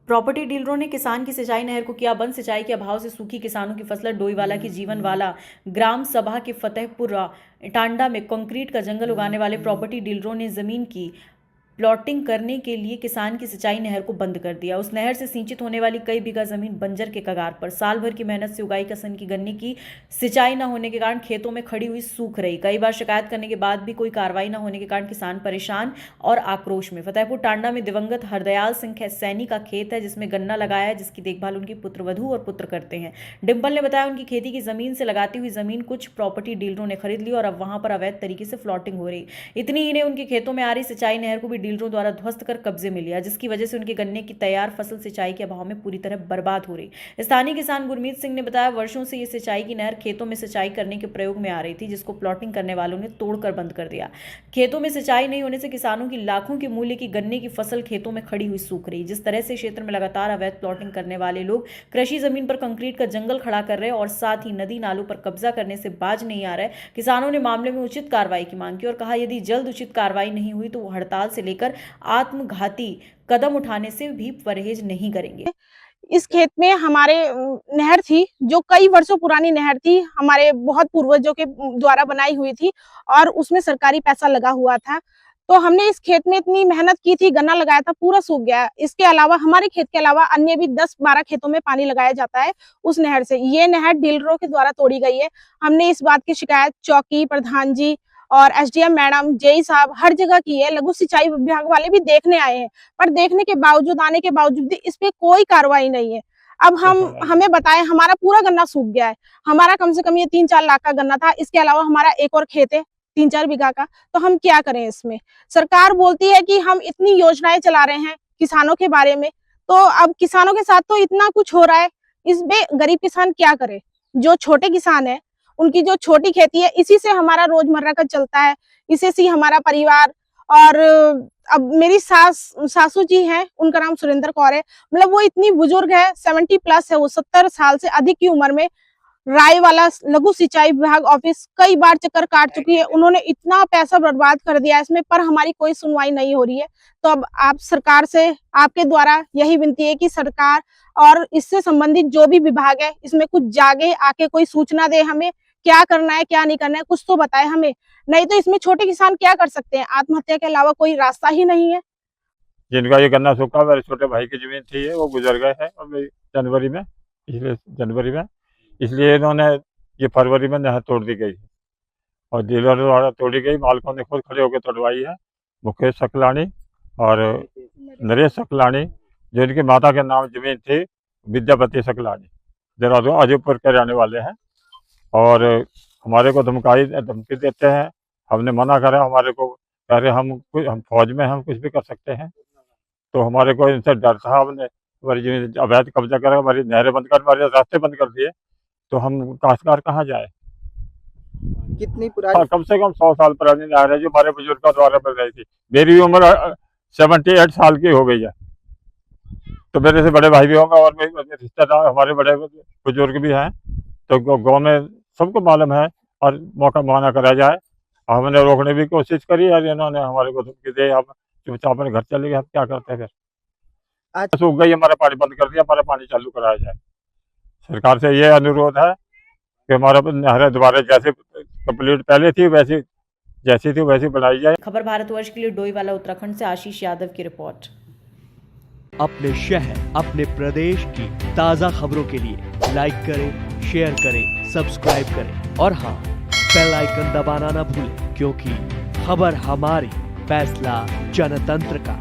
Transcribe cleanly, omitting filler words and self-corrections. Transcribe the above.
Property डीलरों ने किसान की सिंचाई नहर को किया बंद। सिंचाई के अभाव से सूखी किसानों की फसल। डोईवाला की जीवनवाला ग्राम सभा के फतेहपुरा टांडा में कंक्रीट का जंगल उगाने वाले प्रॉपर्टी डीलरों ने जमीन की प्लॉटिंग करने के लिए किसान की सिंचाई नहर को बंद कर दिया। उस नहर से सिंचित होने वाली कई बीघा जमीन बंजर के कगार पर। साल भर की मेहनत से उगाई कसन की गन्ने की सिंचाई न होने के कारण खेतों में खड़ी हुई सूख रही। कई बार शिकायत करने के बाद भी कोई कार्रवाई न होने के कारण किसान परेशान और आक्रोश में। फतेहपुर टांडा में दिवंगत हरदयाल सिंह सैनी का खेत है जिसमें गन्ना लगाया है, जिसकी देखभाल उनकी पुत्रवधू और पुत्र करते हैं। डिंपल ने बताया उनकी खेती की जमीन से लगाती हुई जमीन कुछ प्रॉपर्टी डीलरों ने खरीद ली और अब वहां पर अवैध तरीके से प्लॉटिंग हो रही। इतनी ही नहीं, उनके खेतों में आ रही सिंचाई नहर को भी डीलरों द्वारा ध्वस्त कर कब्जे में लिया, जिसकी वजह से उनके गन्ने की तैयार फसल सिंचाई के अभाव में पूरी तरह बर्बाद हो रही। स्थानीय किसान गुरमीत सिंह ने बताया वर्षों से ये सिंचाई की नहर खेतों में सिंचाई करने के प्रयोग में आ रही थी, जिसको प्लॉटिंग करने वालों ने तोड़कर बंद कर दिया। खेतों में सिंचाई नहीं होने से किसानों की लाखों के मूल्य की गन्ने की फसल खेतों में खड़ी हुई सूख रही। जिस तरह से क्षेत्र में लगातार अवैध प्लॉटिंग करने वाले लोग कृषि जमीन पर कंक्रीट का जंगल खड़ा कर रहे और साथ ही नदी नालों पर कब्जा करने से बाज नहीं आ रहे, किसानों ने मामले में उचित कार्रवाई की मांग की और कहा यदि जल्द उचित कार्रवाई नहीं हुई तो वो हड़ताल से लेकर आत्मघाती कदम उठाने से भी परहेज नहीं करेंगे। इस खेत में हमारे नहर थी जो कई वर्षों पुरानी नहर थी, हमारे बहुत पूर्वजों के द्वारा बनाई हुई थी और उसमें सरकारी पैसा लगा हुआ था। तो हमने इस खेत में इतनी मेहनत की थी, गन्ना लगाया था, पूरा सूख गया। इसके अलावा हमारे खेत के अलावा अन्य भी 10-12 खेतों में पानी लगाया जाता है उस नहर से। ये नहर डीलरों के द्वारा तोड़ी गई है। हमने इस बात की शिकायत चौकी प्रधान जी और एसडीएम मैडम, जेई साहब हर जगह की है। लघु सिंचाई विभाग वाले भी देखने आए हैं, पर देखने के बावजूद, आने के बावजूद इस पे कोई कार्रवाई नहीं है। अब हमें बताएं, हमारा पूरा गन्ना सूख गया है। हमारा कम से कम ये 3-4 लाख का गन्ना था। इसके अलावा हमारा एक और खेत है 3-4 बीघा का, तो हम क्या करें इसमें। सरकार बोलती है कि हम इतनी योजनाएं चला रहे हैं किसानों के बारे में, तो अब किसानों के साथ तो इतना कुछ हो रहा है, इसमें गरीब किसान क्या करे। जो छोटे किसान है, उनकी जो छोटी खेती है, इसी से हमारा रोजमर्रा का चलता है, इसी से हमारा परिवार। और अब मेरी सासू जी हैं, उनका नाम सुरेंद्र कौर है। मतलब वो इतनी बुजुर्ग है, 70+ है, वो 70 साल से अधिक की उम्र में राय वाला लघु सिंचाई विभाग ऑफिस कई बार चक्कर काट चुकी है। उन्होंने इतना पैसा बर्बाद कर दिया इसमें, पर हमारी कोई सुनवाई नहीं हो रही है। तो अब आप सरकार से, आपके द्वारा यही विनती है कि सरकार और इससे संबंधित जो भी विभाग है इसमें कुछ जागे, आके कोई सूचना दे हमें, क्या करना है क्या नहीं करना है, कुछ तो बताए हमें। नहीं तो इसमें छोटे किसान क्या कर सकते हैं, आत्महत्या के अलावा कोई रास्ता ही नहीं है। जिनका ये गन्ना सूखा, मेरे छोटे भाई की जमीन थी, वो गुजर गए हैं और जनवरी में, पिछले जनवरी में, इसलिए इन्होंने ये फरवरी में नहर तोड़ दी गई और डीलर द्वारा तोड़ी गई। मालिकों ने खुद खड़े होकर तोड़वाई है। मुकेश सकलानी और नरेश सकलानी, जो इनकी माता के नाम जमीन थी, विद्यापति सकलानी, देहरादून अजयपुर के रहने वाले हैं। और हमारे को धमकी देते हैं। हमने मना करा, हमारे को कह रहे हम फौज में, हम कुछ भी कर सकते हैं। तो हमारे को इनसे डर था। हमने हमारी जमीन अवैध कब्जा करा, हमारी नहरें बंद कर, हमारे रास्ते बंद कर दिए, तो हम काश्तकार कहाँ जाए। कितनी पुरानी? कम से कम 100 साल पुरानी नहर है जो हमारे बुजुर्गों द्वारा बन रही थी। मेरी उम्र 78 साल की हो गई है, तो मेरे से बड़े भाई भी होंगे और मेरे रिश्तेदार, हमारे बड़े बुजुर्ग भी हैं। तो गाँव में सबको मालूम है और मौका माना करा जाए। हमने रोकने की कोशिश करी और इन्होंने हमारे को धमकी दी। हम चुपचाप अपने घर चले गए। हम क्या करते हैं फिर? आज सूख गई, हमारा पानी बंद कर दिया, हमारा पानी चालू कराया जाए। सरकार से ये अनुरोध है कि हमारा नहरें दोबारा जैसे कंप्लीट पहले थी वैसी, जैसी थी वैसी बनाई जाए। खबर भारतवर्ष के लिए डोईवाला उत्तराखंड से आशीष यादव की रिपोर्ट। अपने शहर, अपने प्रदेश की ताजा खबरों के लिए लाइक करें, शेयर करें, सब्सक्राइब करें और हाँ, बेल आइकन दबाना ना भूलें, क्योंकि खबर हमारी, फैसला जनतंत्र का।